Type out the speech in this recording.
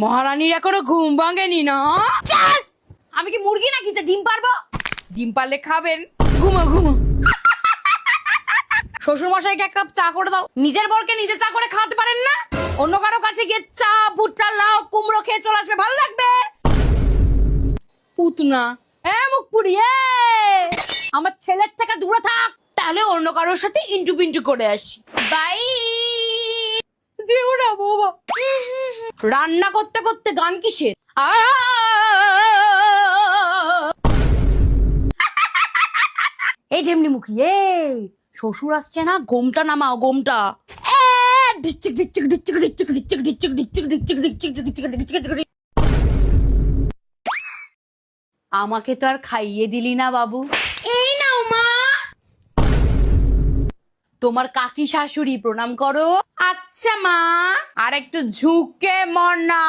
মহারানীর এখনো ঘুম ভাঙেনি না? চল, আমি কি মুরগি নাকি যে ডিম পারবো? ডিম পারলে খাবেন। ঘুমো ঘুমো। শ্বশুর মশাইকে এক কাপ চা করে দাও। নিজের বরকে নিজে চা করে খাওয়াতে পারেন না? অন্য কারো কাছে গিয়ে চা, ভুট্টা, লাউ, কুমড়ো খেয়ে চলে আসবে, ভালো লাগবে? পুতনা মুখ পুড়িয়ে আমার ছেলের থেকে দূরে থাক, তাহলে অন্য কারোর সাথে ইন্টু পিন্টু করে আসি। বাই। যেও না বাবা। রান্না করতে করতে গান কিসের? এই ঢেমনি মুখী, এই শ্বশুর আসছে না, গোমটা নামাও, গোমটা। আমাকে তো আর খাইয়ে দিলি না বাবু। এই নাও মা। তোমার কাকি শাশুড়ি প্রণাম করো। আচ্ছা মা। আর একটু ঝুঁকে মনা।